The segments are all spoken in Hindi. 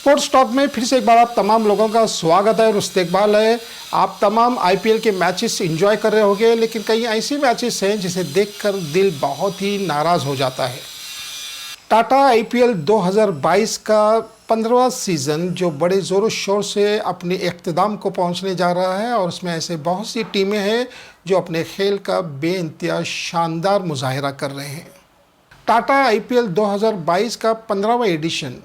स्पोर्ट्स टॉक में फिर से एक बार आप तमाम लोगों का स्वागत है और इस्तकबाल है। आप तमाम आईपीएल के मैचेस एंजॉय कर रहे होंगे, लेकिन कई ऐसी मैचेस हैं जिसे देखकर दिल बहुत ही नाराज़ हो जाता है। टाटा आईपीएल 2022 का 15वां सीज़न जो बड़े ज़ोरों शोर से अपने इख्तिताम को पहुंचने जा रहा है और उसमें ऐसे बहुत सी टीमें हैं जो अपने खेल का बेइंतहा शानदार मुजाहिरा कर रहे हैं। टाटा आईपीएल 2022 का 15वां एडिशन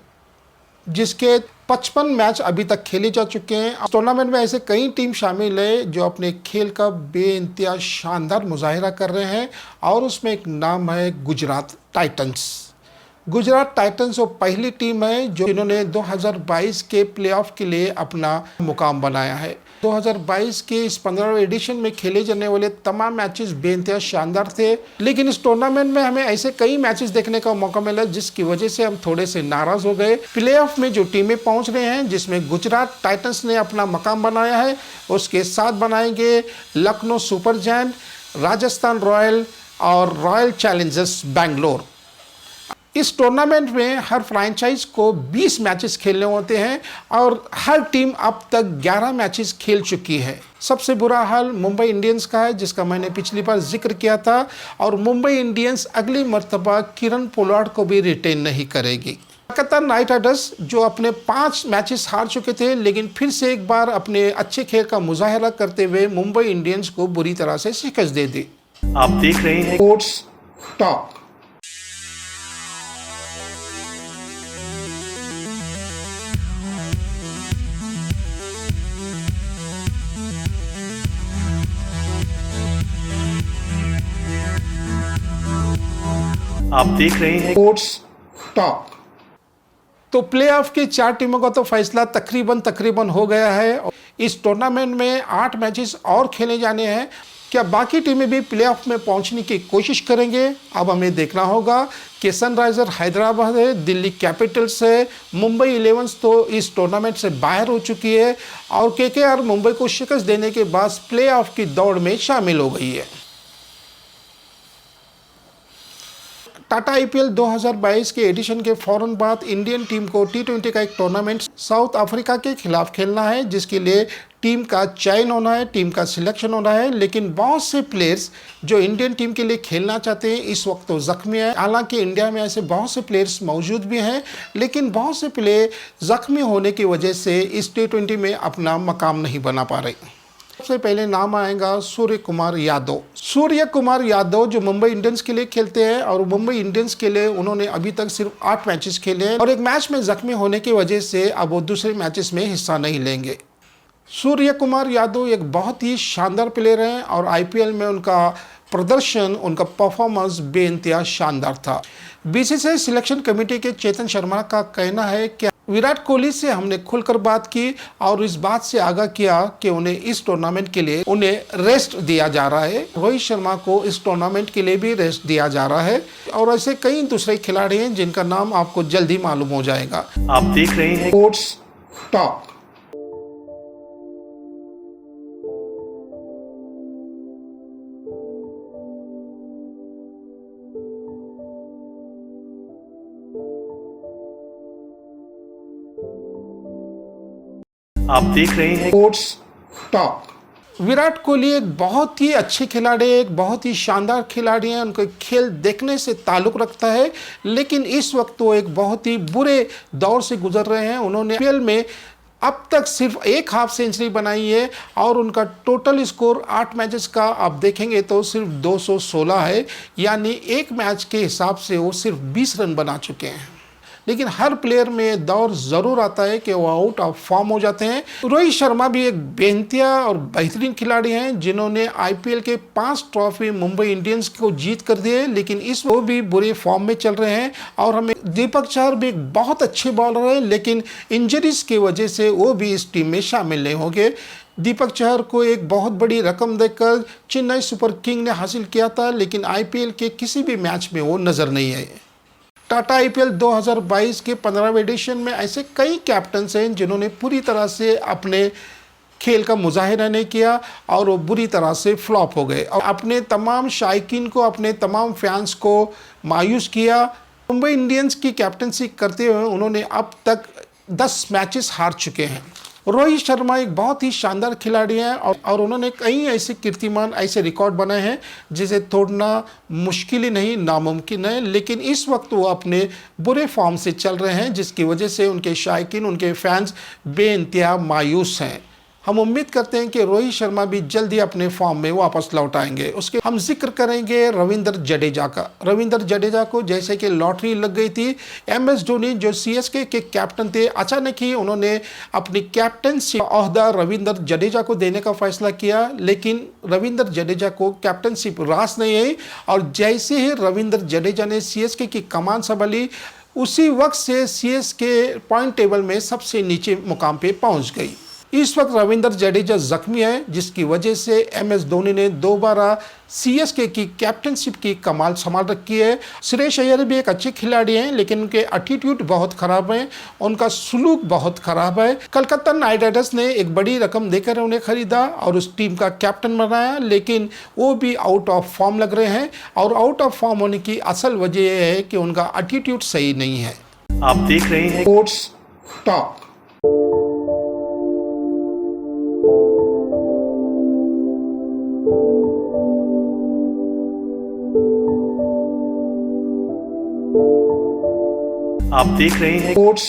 जिसके 55 मैच अभी तक खेले जा चुके हैं। इस टूर्नामेंट में ऐसे कई टीम शामिल है जो अपने खेल का बेइंतहा शानदार मुजाहिरा कर रहे हैं और उसमें एक नाम है गुजरात टाइटंस। गुजरात टाइटंस वो पहली टीम है जो इन्होंने 2022 के प्लेऑफ के लिए अपना मुकाम बनाया है। 2022 के इस 15वें एडिशन में खेले जाने वाले तमाम मैचेस बेइंतहा शानदार थे, लेकिन इस टूर्नामेंट में हमें ऐसे कई मैचेस देखने का मौका मिला जिसकी वजह से हम थोड़े से नाराज़ हो गए। प्लेऑफ में जो टीमें पहुंच रहे हैं जिसमें गुजरात टाइटंस ने अपना मकाम बनाया है, उसके साथ बनाएंगे Lucknow super giant, Rajasthan royal और रॉयल चैलेंजर्स बेंगलोर। इस टूर्नामेंट में हर फ्रेंचाइज को 20 मैचेस खेलने होते हैं और हर टीम अब तक 11 मैचेस खेल चुकी है। सबसे बुरा हाल मुंबई इंडियंस का है जिसका मैंने पिछली बार जिक्र किया था और मुंबई इंडियंस अगली मर्तबा किरण पोलार्ड को भी रिटेन नहीं करेगी। कोलकाता नाइट राइडर्स जो अपने 5 मैचेस हार चुके थे लेकिन फिर से एक बार अपने अच्छे खेल का मुजाहिरा करते हुए मुंबई इंडियंस को बुरी तरह से शिकस्त दे दी। आप देख रहे हैं स्पोर्ट्स टॉक। आप देख रहे हैं स्पोर्ट्स टॉक। तो प्लेऑफ की 4 टीमों का तो फैसला तकरीबन हो गया है। इस टूर्नामेंट में 8 मैचेस और खेले जाने हैं। क्या बाकी टीमें भी प्लेऑफ में पहुंचने की कोशिश करेंगे? अब हमें देखना होगा कि सनराइजर हैदराबाद है, दिल्ली कैपिटल्स है, मुंबई इंडियंस तो इस टूर्नामेंट से बाहर हो चुकी है और केकेआर मुंबई को शिकस्त देने के बाद प्लेऑफ की दौड़ में शामिल हो गई है। टाटा आईपीएल 2022 के एडिशन के फौरन बाद इंडियन टीम को T20 का एक टूर्नामेंट साउथ अफ्रीका के खिलाफ खेलना है जिसके लिए टीम का चयन होना है, टीम का सिलेक्शन होना है। लेकिन बहुत से प्लेयर्स जो इंडियन टीम के लिए खेलना चाहते हैं इस वक्त तो जख्मी है। हालांकि इंडिया में ऐसे बहुत से प्लेयर्स मौजूद भी हैं, लेकिन बहुत से प्लेयर जख्मी होने की वजह से इस T20 में अपना मकाम नहीं बना पा रहे। सबसे पहले नाम आएगा सूर्य कुमार यादव। सूर्य कुमार यादव जो मुंबई इंडियंस के लिए खेलते हैं और मुंबई इंडियंस के लिए उन्होंने अभी तक सिर्फ 8 मैचेस खेले हैं और एक मैच में जख्मी होने की वजह से अब वो दूसरे मैचेस में हिस्सा नहीं लेंगे। सूर्य कुमार यादव एक बहुत ही शानदार प्लेयर हैं और आईपीएल में उनका प्रदर्शन, उनका परफॉर्मेंस बेइंतहा शानदार था। बीसीसीआई सिलेक्शन कमेटी के चेतन शर्मा का कहना है कि विराट कोहली से हमने खुलकर बात की और इस बात से आगाह किया कि उन्हें इस टूर्नामेंट के लिए उन्हें रेस्ट दिया जा रहा है। रोहित शर्मा को इस टूर्नामेंट के लिए भी रेस्ट दिया जा रहा है और ऐसे कई दूसरे खिलाड़ी हैं जिनका नाम आपको जल्दी मालूम हो जाएगा। आप देख रहे हैं स्पोर्ट्स टॉक। आप देख रहे हैं स्पोर्ट्स टॉक। विराट कोहली एक बहुत ही अच्छे खिलाड़ी है, एक बहुत ही शानदार खिलाड़ी हैं। उनका खेल देखने से ताल्लुक़ रखता है, लेकिन इस वक्त वो एक बहुत ही बुरे दौर से गुजर रहे हैं। उन्होंने आईपीएल में अब तक सिर्फ एक हाफ सेंचुरी बनाई है और उनका टोटल स्कोर 8 मैचेस का आप देखेंगे तो सिर्फ 216 है, यानी एक मैच के हिसाब से वो सिर्फ 20 रन बना चुके हैं। लेकिन हर प्लेयर में दौर ज़रूर आता है कि वो आउट ऑफ फॉर्म हो जाते हैं। रोहित शर्मा भी एक बेइंतहा और बेहतरीन खिलाड़ी हैं जिन्होंने आईपीएल के 5 ट्रॉफी मुंबई इंडियंस को जीत कर दिए, लेकिन इस वो भी बुरे फॉर्म में चल रहे हैं। और हमें दीपक चहर भी एक बहुत अच्छे बॉलर हैं, लेकिन इंजरीज की वजह से वो भी इस टीम में शामिल नहीं होंगे। दीपक चहर को एक बहुत बड़ी रकम देकर चेन्नई सुपर किंग ने हासिल किया था, लेकिन आईपीएल के किसी भी मैच में वो नज़र नहीं आए। टाटा आईपीएल 2022 के 15वें एडिशन में ऐसे कई कैप्टन्स हैं जिन्होंने पूरी तरह से अपने खेल का मुजाहिरा नहीं किया और वो बुरी तरह से फ्लॉप हो गए और अपने तमाम शायकीन को, अपने तमाम फैंस को मायूस किया। मुंबई इंडियंस की कैप्टनसी करते हुए उन्होंने अब तक 10 मैचेस हार चुके हैं। रोहित शर्मा एक बहुत ही शानदार खिलाड़ी हैं और उन्होंने कई ऐसे कीर्तिमान, ऐसे रिकॉर्ड बनाए हैं जिसे तोड़ना मुश्किल ही नहीं, नामुमकिन है। लेकिन इस वक्त वो अपने बुरे फॉर्म से चल रहे हैं, जिसकी वजह से उनके शायकीन, उनके फैंस बेइंतहा मायूस हैं। हम उम्मीद करते हैं कि रोहित शर्मा भी जल्दी अपने फॉर्म में वापस लौट आएंगे। उसके हम जिक्र करेंगे रविंद्र जडेजा का। रविंद्र जडेजा को जैसे कि लॉटरी लग गई थी। MS धोनी जो CSK के कैप्टन थे, अचानक ही उन्होंने अपनी कैप्टनसी ओहदा रविंद्र जडेजा को देने का फैसला किया, लेकिन रविंद्र जडेजा को कैप्टनशिप रास नहीं आई और जैसे ही रविंद्र जडेजा ने CSK की कमान संभाली, उसी वक्त से CSK पॉइंट टेबल में सबसे नीचे मुकाम पे पहुंच गई। इस वक्त रविंद्र जडेजा जख्मी है, जिसकी वजह से MS धोनी ने दोबारा CSK की कैप्टनशिप की कमाल संभाल रखी है। श्रेयस अय्यर भी एक अच्छे खिलाड़ी हैं, लेकिन उनके एटीट्यूड बहुत खराब है, उनका सुलूक बहुत खराब है। कलकत्ता नाइट राइडर्स ने एक बड़ी रकम देकर उन्हें खरीदा और उस टीम का कैप्टन बनाया, लेकिन वो भी आउट ऑफ फॉर्म लग रहे हैं और आउट ऑफ फॉर्म होने की असल वजह यह है कि उनका एटीट्यूड सही नहीं है। आप देख रहे हैं स्पोर्ट्स टॉक। आप देख रहे हैं स्पोर्ट्स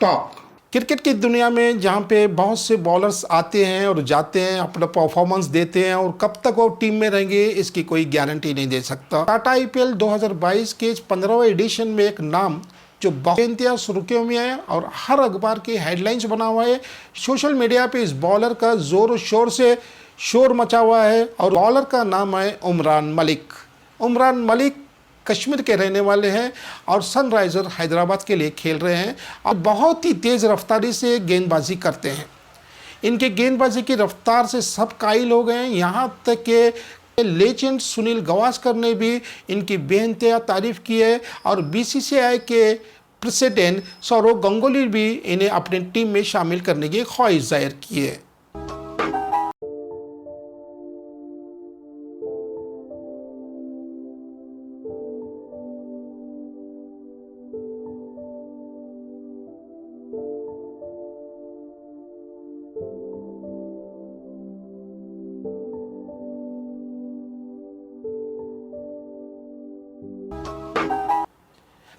टॉक। क्रिकेट की दुनिया में जहाँ पे बहुत से बॉलर्स आते हैं और जाते हैं, अपना परफॉर्मेंस देते हैं और कब तक वो टीम में रहेंगे इसकी कोई गारंटी नहीं दे सकता। टाटा IPL 2022 के 15वें एडिशन में एक नाम जो बहुत इंतजार सुर्खियों में है और हर अखबार की हेडलाइंस बना हुआ है, सोशल मीडिया पे इस बॉलर का जोर शोर से शोर मचा हुआ है और बॉलर का नाम है उमरान मलिक। उमरान मलिक कश्मीर के रहने वाले हैं और सनराइजर हैदराबाद के लिए खेल रहे हैं और बहुत ही तेज़ रफ्तारी से गेंदबाजी करते हैं। इनके गेंदबाजी की रफ्तार से सब कायल हो गए हैं, यहाँ तक कि लेजेंड सुनील गावस्कर ने भी इनकी बेइंतहा तारीफ की है और BCCI के प्रेसिडेंट सौरव गंगुली भी इन्हें अपनी टीम में शामिल करने की ख्वाहिश जाहिर की है।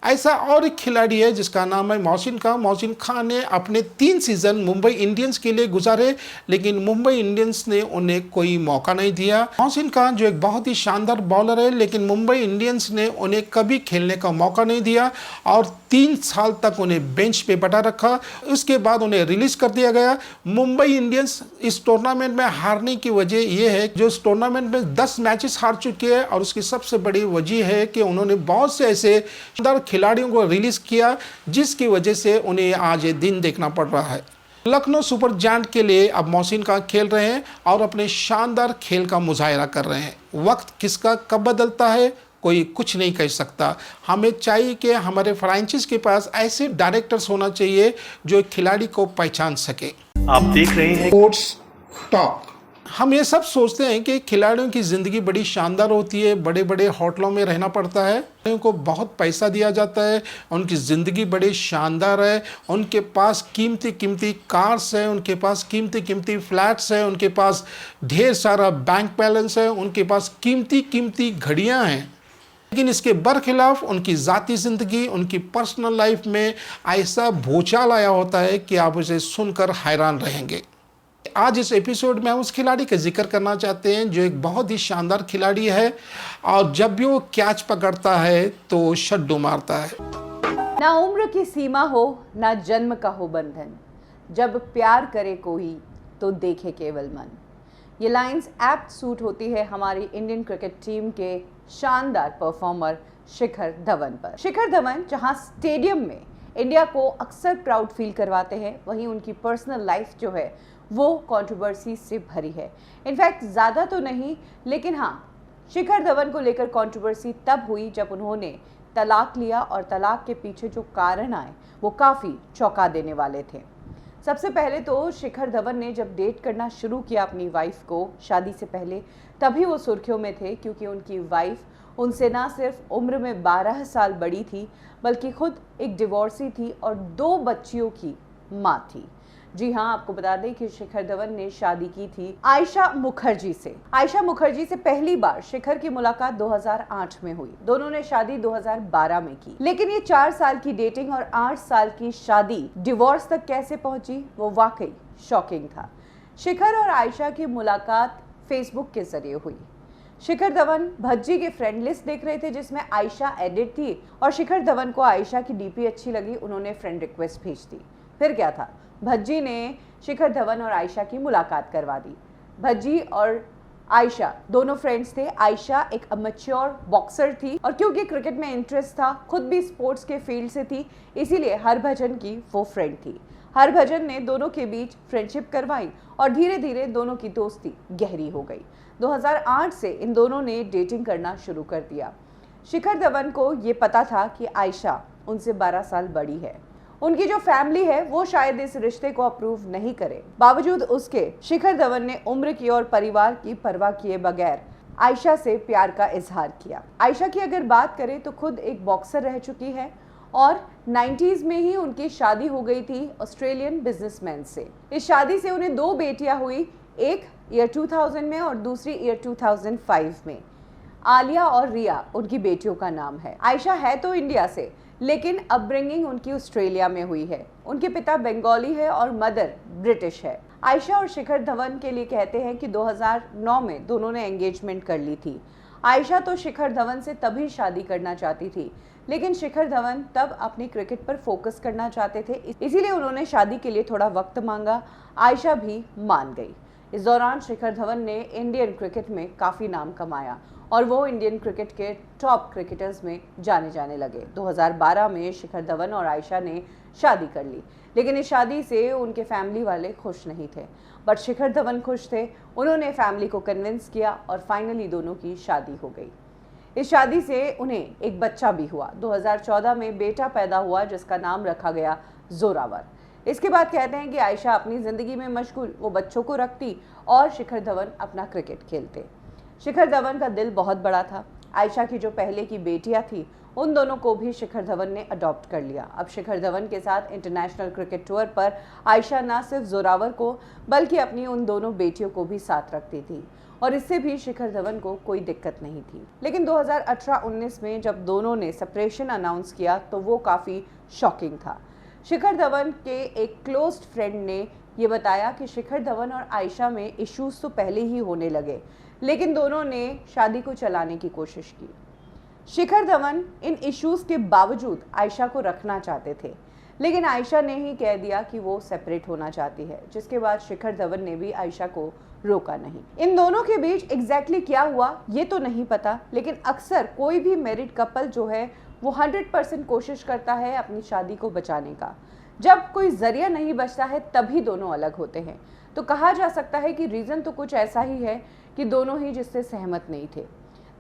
ऐसा और एक खिलाड़ी है जिसका नाम है मोहसिन खान। मोहसिन खान ने अपने 3 सीज़न मुंबई इंडियंस के लिए गुजारे, लेकिन मुंबई इंडियंस ने उन्हें कोई मौका नहीं दिया। मोहसिन खान जो एक बहुत ही शानदार बॉलर है, लेकिन मुंबई इंडियंस ने उन्हें कभी खेलने का मौका नहीं दिया और 3 साल तक उन्हें बेंच पे बैठा रखा। उसके बाद उन्हें रिलीज कर दिया गया। मुंबई इंडियंस इस टूर्नामेंट में हारने की वजह यह है जो इस टूर्नामेंट में 10 मैचेस हार चुके हैं और उसकी सबसे बड़ी वजह है कि उन्होंने बहुत से ऐसे शानदार खिलाड़ियों को रिलीज किया, जिसकी वजह से उन्हें आज ये दिन देखना पड़ रहा है। लखनऊ सुपर जायंट के लिए अब मोहसिन खान खेल रहे हैं और अपने शानदार खेल का मुजाहिरा कर रहे हैं। वक्त किसका कब बदलता है कोई कुछ नहीं कह सकता। हमें चाहिए कि हमारे फ्रेंचाइज के पास ऐसे डायरेक्टर्स होना चाहिए जो खिलाड़ी को पहचान सके। आप देख रहे हैं स्पोर्ट्स टॉक। हम ये सब सोचते हैं कि खिलाड़ियों की ज़िंदगी बड़ी शानदार होती है, बड़े बड़े होटलों में रहना पड़ता है, उनको बहुत पैसा दिया जाता है, उनकी ज़िंदगी बड़ी शानदार है, उनके पास कीमती कीमती कार्स है, उनके पास कीमती कीमती फ्लैट्स है, उनके पास ढेर सारा बैंक बैलेंस है, उनके पास कीमती कीमती घड़ियाँ हैं। लेकिन इसके बरखिलाफ उनकी ज़ाती ज़िंदगी, उनकी पर्सनल लाइफ में ऐसा भूचाल आया होता है कि आप उसे सुनकर हैरान रहेंगे। आज इस एपिसोड में हम उस खिलाड़ी का जिक्र करना चाहते हैं जो एक बहुत ही शानदार खिलाड़ी है और जब भी वो कैच पकड़ता है तो शड्डू मारता है। ना उम्र की सीमा हो ना जन्म का हो बंधन, जब प्यार करे कोई तो देखे केवल मन। ये लाइंस एप्ट सूट होती है हमारी इंडियन क्रिकेट टीम के शानदार परफॉर्मर शिखर धवन पर। शिखर धवन जहां स्टेडियम में इंडिया को अक्सर प्राउड फील करवाते हैं, वहीं उनकी पर्सनल लाइफ जो है वो कंट्रोवर्सी से भरी है। इनफैक्ट ज़्यादा तो नहीं, लेकिन हाँ, शिखर धवन को लेकर कंट्रोवर्सी तब हुई जब उन्होंने तलाक लिया और तलाक के पीछे जो कारण आए वो काफ़ी चौंका देने वाले थे। सबसे पहले तो शिखर धवन ने जब डेट करना शुरू किया अपनी वाइफ को शादी से पहले, तभी वो सुर्खियों में थे क्योंकि उनकी वाइफ उनसे ना सिर्फ उम्र में 12 साल बड़ी थी बल्कि खुद एक डिवोर्सी थी और 2 बच्चियों की माँ थी। जी हाँ, आपको बता दें कि शिखर धवन ने शादी की थी आयशा मुखर्जी से। आयशा मुखर्जी से पहली बार शिखर की मुलाकात 2008 में हुई। दोनों ने शादी 2012 में की, लेकिन ये 4 साल की डेटिंग और 8 साल की शादी डिवोर्स तक कैसे पहुंची, वो वाकई शॉकिंग था। शिखर और आयशा की मुलाकात फेसबुक के जरिए हुई। शिखर धवन भज्जी के फ्रेंड लिस्ट देख रहे थे जिसमें आयशा एडिट थी और शिखर धवन को आयशा की डीपी अच्छी लगी, उन्होंने फ्रेंड रिक्वेस्ट भेज दी। फिर क्या था, भज्जी ने शिखर धवन और आयशा की मुलाकात करवा दी। भज्जी और आयशा दोनों फ्रेंड्स थे। आयशा एक अमेच्योर बॉक्सर थी और क्योंकि क्रिकेट में इंटरेस्ट था, खुद भी स्पोर्ट्स के फील्ड से थी, इसीलिए हरभजन की वो फ्रेंड थी। हरभजन ने दोनों के बीच फ्रेंडशिप करवाई और धीरे धीरे दोनों की दोस्ती गहरी हो गई। 2008 से इन दोनों ने डेटिंग करना शुरू कर दिया। शिखर धवन को ये पता था कि आयशा उनसे 12 साल बड़ी है। उनकी जो फैमिली है वो शायद इस रिश्ते को अप्रूव नहीं करे। बावजूद उसके शिखर धवन ने उम्र की और परिवार की परवाह किए बगैर आयशा से प्यार का इजहार किया। आयशा की अगर बात करें तो खुद एक बॉक्सर रह चुकी है और 90s में ही उनकी शादी हो गई थी ऑस्ट्रेलियन बिजनेसमैन से। इस शादी से उन्हें 2 बेटियां हुई, एक ईयर 2000 में और दूसरी ईयर 2005 में। आलिया और रिया उनकी बेटियों का नाम है। आयशा है तो इंडिया से, लेकिन अपब्रिंगिंग उनकी ऑस्ट्रेलिया में हुई है। उनके पिता बंगाली है और मदर ब्रिटिश है। आयशा और शिखर धवन के लिए कहते हैं कि 2009 में दोनों ने एंगेजमेंट कर ली थी। आयशा तो शिखर धवन से तभी शादी करना चाहती थी, लेकिन शिखर धवन तब अपनी क्रिकेट पर फोकस करना चाहते थे, इसीलिए उन्होंने शादी के लिए थोड़ा वक्त मांगा। आयशा भी मान गई। इस दौरान शिखर धवन ने इंडियन क्रिकेट में काफ़ी नाम कमाया और वो इंडियन क्रिकेट के टॉप क्रिकेटर्स में जाने लगे। 2012 में शिखर धवन और आयशा ने शादी कर ली, लेकिन इस शादी से उनके फैमिली वाले खुश नहीं थे। बट शिखर धवन खुश थे, उन्होंने फैमिली को कन्विंस किया और फाइनली दोनों की शादी हो गई। इस शादी से उन्हें एक बच्चा भी हुआ। 2014 में बेटा पैदा हुआ जिसका नाम रखा गया जोरावर। इसके बाद कहते हैं कि आयशा अपनी ज़िंदगी में मशगूल वो बच्चों को रखती और शिखर धवन अपना क्रिकेट खेलते। शिखर धवन का दिल बहुत बड़ा था। आयशा की जो पहले की बेटियां थी उन दोनों को भी शिखर धवन ने अडॉप्ट कर लिया। अब शिखर धवन के साथ इंटरनेशनल क्रिकेट टूर पर आयशा न सिर्फ जोरावर को बल्कि अपनी उन दोनों बेटियों को भी साथ रखती थी और इससे भी शिखर धवन को कोई दिक्कत नहीं थी। लेकिन 2018-19 में जब दोनों ने सेपरेशन अनाउंस किया तो वो काफ़ी शॉकिंग था। शिखर धवन के एक क्लोज्ड फ्रेंड ने ये बताया कि शिखर धवन और आयशा में इश्यूज तो पहले ही होने लगे, लेकिन दोनों ने शादी को चलाने की कोशिश की। शिखर धवन इन इश्यूज के बावजूद आयशा को रखना चाहते थे, लेकिन आयशा ने ही कह दिया कि वो सेपरेट होना चाहती है, जिसके बाद शिखर धवन ने भी आयशा को रोका नहीं। इन दोनों के बीच एग्जैक्टली क्या हुआ ये तो नहीं पता, लेकिन अक्सर कोई भी मैरिड कपल जो है वो 100% कोशिश करता है अपनी शादी को बचाने का। जब कोई जरिया नहीं बचता है तभी दोनों अलग होते हैं। तो कहा जा सकता है कि रीज़न तो कुछ ऐसा ही है कि दोनों ही जिससे सहमत नहीं थे।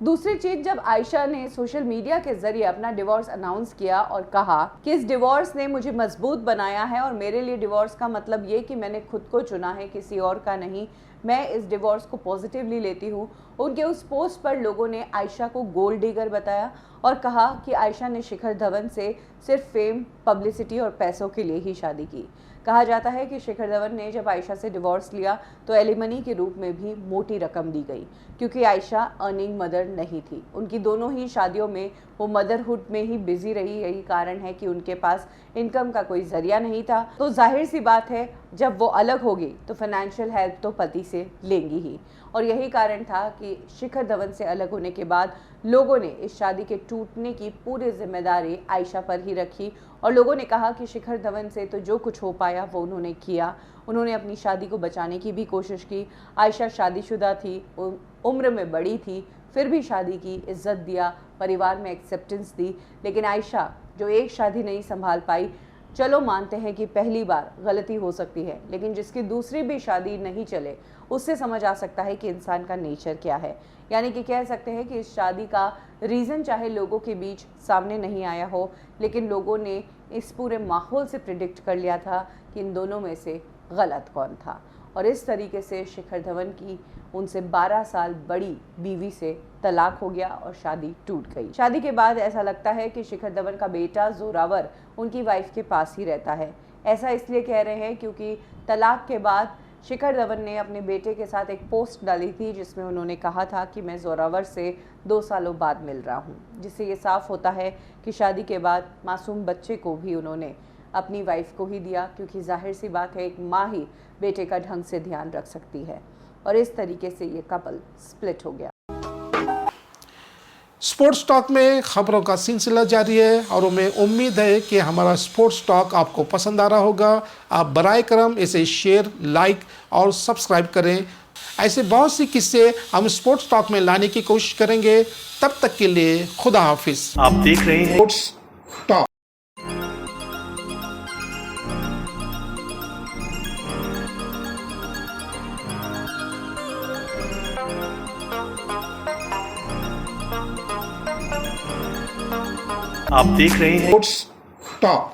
दूसरी चीज़, जब आयशा ने सोशल मीडिया के जरिए अपना डिवोर्स अनाउंस किया और कहा कि इस डिवोर्स ने मुझे मजबूत बनाया है और मेरे लिए डिवोर्स का मतलब ये कि मैंने खुद को चुना है, किसी और का नहीं, मैं इस डिवोर्स को पॉजिटिवली लेती हूँ। उनके उस पोस्ट पर लोगों ने आयशा को गोल्ड डिगर बताया और कहा कि आयशा ने शिखर धवन से सिर्फ फेम, पब्लिसिटी और पैसों के लिए ही शादी की। कहा जाता है कि शिखर धवन ने जब आयशा से डिवोर्स लिया तो एलिमनी के रूप में भी मोटी रकम दी गई, क्योंकि आयशा अर्निंग मदर नहीं थी। उनकी दोनों ही शादियों में वो मदरहुड में ही बिजी रही। यही कारण है कि उनके पास इनकम का कोई जरिया नहीं था। तो जाहिर सी बात है, जब वो अलग होगी तो फाइनेंशियल हेल्प तो पति से लेंगी ही। और यही कारण था कि शिखर धवन से अलग होने के बाद लोगों ने इस शादी के टूटने की पूरी जिम्मेदारी आयशा पर ही रखी और लोगों ने कहा कि शिखर धवन से तो जो कुछ हो पाया वो उन्होंने किया। उन्होंने अपनी शादी को बचाने की भी कोशिश की। आयशा शादीशुदा थी, उम्र में बड़ी थी, फिर भी शादी की, इज्जत दिया, परिवार में एक्सेप्टेंस दी। लेकिन आयशा जो एक शादी नहीं संभाल पाई, चलो मानते हैं कि पहली बार गलती हो सकती है, लेकिन जिसकी दूसरी भी शादी नहीं चले उससे समझ आ सकता है कि इंसान का नेचर क्या है। यानी कि कह सकते हैं कि इस शादी का रीज़न चाहे लोगों के बीच सामने नहीं आया हो, लेकिन लोगों ने इस पूरे माहौल से प्रिडिक्ट कर लिया था कि इन दोनों में से गलत कौन था। और इस तरीके से शिखर धवन की उनसे 12 साल बड़ी बीवी से तलाक हो गया और शादी टूट गई। शादी के बाद ऐसा लगता है कि शिखर धवन का बेटा जोरावर उनकी वाइफ के पास ही रहता है। ऐसा इसलिए कह रहे हैं क्योंकि तलाक के बाद शिखर धवन ने अपने बेटे के साथ एक पोस्ट डाली थी जिसमें उन्होंने कहा था कि मैं जोरावर से 2 सालों बाद मिल रहा हूँ, जिससे ये साफ होता है कि शादी के बाद मासूम बच्चे को भी उन्होंने अपनी वाइफ को ही दिया, क्योंकि जाहिर सी बात है एक माँ ही बेटे का ढंग से ध्यान रख सकती है। और इस तरीके से ये कपल स्प्लिट हो गया। स्पोर्ट्स टॉक में खबरों का सिलसिला जारी है और हमें उम्मीद है कि हमारा स्पोर्ट्स टॉक आपको पसंद आ रहा होगा। आप बराए करम इसे शेयर, लाइक और सब्सक्राइब करें। ऐसे बहुत सी किस्से हम स्पोर्ट्स टॉक में लाने की कोशिश करेंगे। तब तक के लिए खुदा हाफिज। आप देख रहे हैं स्पोर्ट्स टॉक। आप देख रहे हैं स्पोर्ट्स टॉक।